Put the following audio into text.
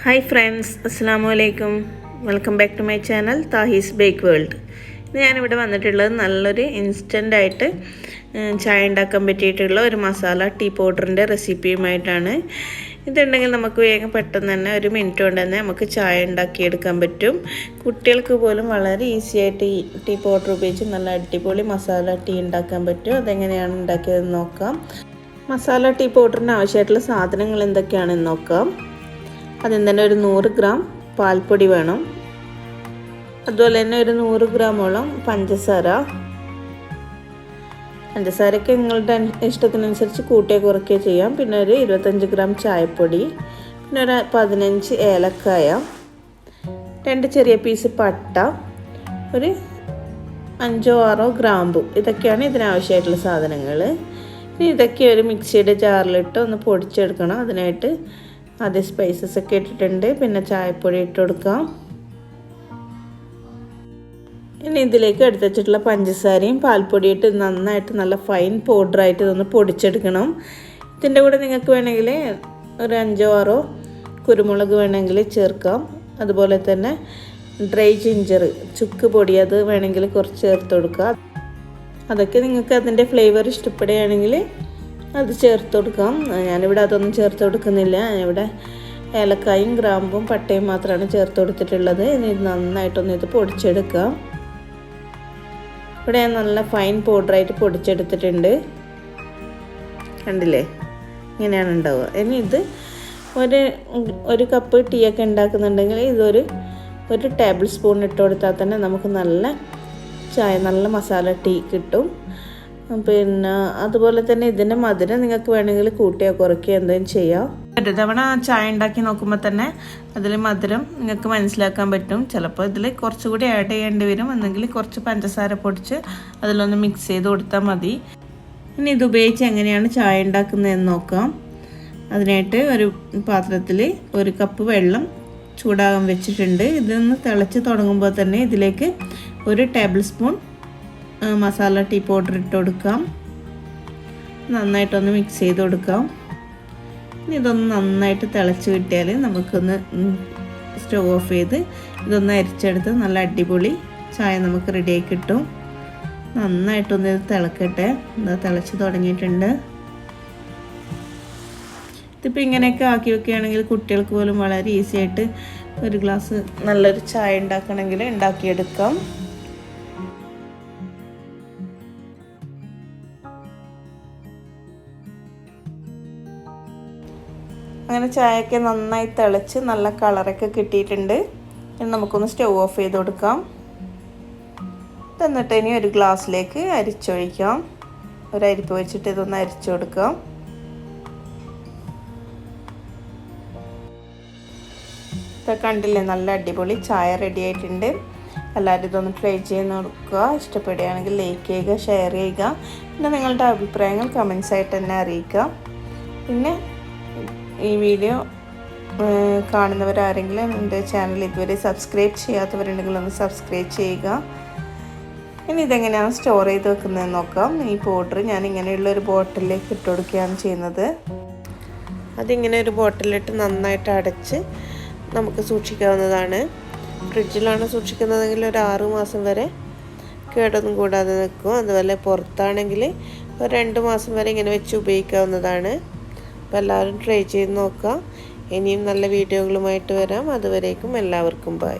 Hi friends, Assalamu alaikum. Welcome back to my channel THAHI'S Bake World. ഞാനിവിടെ വന്നിട്ടുള്ളത് നല്ലൊരു instant ആയിട്ട് ചായ ഉണ്ടാക്കാൻ പറ്റിയിട്ടുള്ള ഒരു മസാല ടീ പൗഡറിൻ്റെ റെസിപ്പിയുമായിട്ടാണ്. ഇതുണ്ടെങ്കിൽ നമുക്ക് വേഗം പെട്ടെന്ന് തന്നെ ഒരു മിനിറ്റ് കൊണ്ട് തന്നെ നമുക്ക് ചായ ഉണ്ടാക്കിയെടുക്കാൻ പറ്റും. കുട്ടികൾക്ക് പോലും വളരെ ഈസി ആയിട്ട് ഈ ടീ പൗഡർ ഉപയോഗിച്ച് നല്ല അടിപൊളി മസാല ടീ ഉണ്ടാക്കാൻ പറ്റും. അതെങ്ങനെയാണ് ഉണ്ടാക്കിയതെന്ന് നോക്കാം. മസാല ടീ പൗഡറിന് ആവശ്യമായിട്ടുള്ള സാധനങ്ങൾ എന്തൊക്കെയാണെന്ന് നോക്കാം. അതിൽ തന്നെ ഒരു 100 ഗ്രാം പാൽപ്പൊടി വേണം. അതുപോലെ തന്നെ ഒരു 100 ഗ്രാമോളം പഞ്ചസാരയ്ക്ക് നിങ്ങളുടെ ഇഷ്ടത്തിനനുസരിച്ച് കൂട്ടുകയോ കുറയ്ക്കുകയോ ചെയ്യാം. പിന്നെ ഒരു 25 ഗ്രാം ചായപ്പൊടി, പിന്നെ ഒരു 15 ഏലക്കായ, 2 ചെറിയ പീസ് പട്ട, ഒരു 5 or 6 ഗ്രാമ്പു. ഇതൊക്കെയാണ് ഇതിനാവശ്യമായിട്ടുള്ള സാധനങ്ങൾ. ഇനി ഇതൊക്കെ ഒരു മിക്സിയുടെ ജാറിലിട്ട് ഒന്ന് പൊടിച്ചെടുക്കണം. അതിനായിട്ട് ആദ്യം സ്പൈസസ് ഒക്കെ ഇട്ടിട്ടുണ്ട്. പിന്നെ ചായപ്പൊടി ഇട്ട് കൊടുക്കാം. ഇനി ഇതിലേക്ക് എടുത്ത് വെച്ചിട്ടുള്ള പഞ്ചസാരയും പാൽപ്പൊടിയിട്ട് നന്നായിട്ട് നല്ല ഫൈൻ പൗഡറായിട്ട് ഇതൊന്ന് പൊടിച്ചെടുക്കണം. ഇതിൻ്റെ കൂടെ നിങ്ങൾക്ക് വേണമെങ്കിൽ ഒരു 5 or 6 കുരുമുളക് വേണമെങ്കിൽ ചേർക്കാം. അതുപോലെ തന്നെ ഡ്രൈ ജിഞ്ചർ, ചുക്ക് പൊടി, അത് വേണമെങ്കിൽ കുറച്ച് ചേർത്ത് കൊടുക്കാം. അതൊക്കെ നിങ്ങൾക്ക് അതിൻ്റെ ഫ്ലേവർ ഇഷ്ടപ്പെടുകയാണെങ്കിൽ അത് ചേർത്ത് കൊടുക്കാം. ഞാനിവിടെ അതൊന്നും ചേർത്ത് കൊടുക്കുന്നില്ല. ഞാനിവിടെ ഏലക്കായും ഗ്രാമ്പും പട്ടയും മാത്രമാണ് ചേർത്ത് കൊടുത്തിട്ടുള്ളത്. ഇനി നന്നായിട്ടൊന്ന് ഇത് പൊടിച്ചെടുക്കാം. ഇവിടെ ഞാൻ നല്ല ഫൈൻ പൗഡറായിട്ട് പൊടിച്ചെടുത്തിട്ടുണ്ട്. കണ്ടില്ലേ, ഇങ്ങനെയാണ് ഉണ്ടാവുക. ഇനി ഇത് ഒരു കപ്പ് ടീ ഒക്കെ ഉണ്ടാക്കുന്നുണ്ടെങ്കിൽ ഒരു ടേബിൾ സ്പൂൺ ഇട്ട് കൊടുത്താൽ തന്നെ നമുക്ക് നല്ല ചായ, നല്ല മസാല ടീ കിട്ടും. പിന്നെ അതുപോലെ തന്നെ ഇതിൻ്റെ മധുരം നിങ്ങൾക്ക് വേണമെങ്കിൽ കൂട്ടുകയോ കുറയ്ക്കുകയോ എന്തെങ്കിലും ചെയ്യാം. ഒരു തവണ ചായ ഉണ്ടാക്കി നോക്കുമ്പോൾ തന്നെ അതിൽ മധുരം നിങ്ങൾക്ക് മനസ്സിലാക്കാൻ പറ്റും. ചിലപ്പോൾ ഇതിൽ കുറച്ചുകൂടി ആഡ് ചെയ്യേണ്ടി വരും. എന്നെങ്കിൽ കുറച്ച് പഞ്ചസാര പൊടിച്ച് അതിലൊന്ന് മിക്സ് ചെയ്ത് കൊടുത്താൽ മതി. ഇനി ഇത് ഉപയോഗിച്ച് എങ്ങനെയാണ് ചായ ഉണ്ടാക്കുന്നതെന്ന് നോക്കാം. അതിനായിട്ട് ഒരു പാത്രത്തിൽ 1 കപ്പ് വെള്ളം ചൂടാകാൻ വെച്ചിട്ടുണ്ട്. ഇതൊന്ന് തിളച്ച് തുടങ്ങുമ്പോൾ തന്നെ ഇതിലേക്ക് 1 tablespoon masala tea powder ഇട്ട് കൊടുക്കാം. നന്നായിട്ടൊന്ന് മിക്സ് ചെയ്ത് കൊടുക്കാം. ഇനി ഇതൊന്ന് നന്നായിട്ട് തിളച്ച് കിട്ടിയാൽ നമുക്കൊന്ന് സ്റ്റവ് ഓഫ് ചെയ്ത് ഇതൊന്ന് അരിച്ചെടുത്ത് നല്ല അടിപൊളി ചായ നമുക്ക് റെഡിയായി കിട്ടും. നന്നായിട്ടൊന്ന് ഇത് തിളക്കട്ടെ. ഇത് തിളച്ച് തുടങ്ങിയിട്ടുണ്ട്. ഇതിപ്പോൾ ഇങ്ങനെയൊക്കെ ആക്കി വെക്കുകയാണെങ്കിൽ കുട്ടികൾക്ക് പോലും വളരെ ഈസി ആയിട്ട് ഒരു ഗ്ലാസ് നല്ലൊരു ചായ ഉണ്ടാക്കണമെങ്കിൽ ഉണ്ടാക്കിയെടുക്കാം. അങ്ങനെ ചായയൊക്കെ നന്നായി തിളച്ച് നല്ല കളറൊക്കെ കിട്ടിയിട്ടുണ്ട്. ഇനി നമുക്കൊന്ന് സ്റ്റവ് ഓഫ് ചെയ്ത് കൊടുക്കാം. എന്നിട്ട് ഇനി ഒരു ഗ്ലാസ്സിലേക്ക് അരിച്ചൊഴിക്കാം. ഒരു അരിപ്പ് വെച്ചിട്ട് ഇതൊന്ന് അരിച്ചു കൊടുക്കാം. ഇതൊക്കെ കണ്ടില്ലേ, നല്ല അടിപൊളി ചായ റെഡി ആയിട്ടുണ്ട്. എല്ലാവരും ഇതൊന്ന് ട്രൈ ചെയ്ത് നോക്കുക. ഇഷ്ടപ്പെടുകയാണെങ്കിൽ ലൈക്ക് ചെയ്യുക, ഷെയർ ചെയ്യുക. പിന്നെ നിങ്ങളുടെ അഭിപ്രായങ്ങൾ കമൻസ് ആയിട്ട് തന്നെ അറിയിക്കുക. പിന്നെ ഈ വീഡിയോ കാണുന്നവരാരെങ്കിലും എൻ്റെ ചാനൽ ഇതുവരെ സബ്സ്ക്രൈബ് ചെയ്യാത്തവരുണ്ടെങ്കിൽ ഒന്ന് സബ്സ്ക്രൈബ് ചെയ്യുക. ഇനി ഇതെങ്ങനെയാണ് സ്റ്റോർ ചെയ്ത് വെക്കുന്നതെന്ന് നോക്കാം. ഈ പൗഡർ ഞാൻ ഇങ്ങനെയുള്ളൊരു ബോട്ടിലേക്ക് ഇട്ട് കൊടുക്കുകയാണ് ചെയ്യുന്നത്. അതിങ്ങനെ ഒരു ബോട്ടിലിട്ട് നന്നായിട്ട് അടച്ച് നമുക്ക് സൂക്ഷിക്കാവുന്നതാണ്. ഫ്രിഡ്ജിലാണ് സൂക്ഷിക്കുന്നതെങ്കിൽ ഒരു 6 മാസം വരെ കേടൊന്നും കൂടാതെ നിൽക്കും. അതുപോലെ പുറത്താണെങ്കിൽ ഒരു 2 മാസം വരെ ഇങ്ങനെ വെച്ച് ഉപയോഗിക്കാവുന്നതാണ്. അപ്പോൾ എല്ലാവരും ട്രൈ ചെയ്ത് നോക്കുക. ഇനിയും നല്ല വീഡിയോകളുമായിട്ട് വരാം. അതുവരേക്കും എല്ലാവർക്കും ബൈ.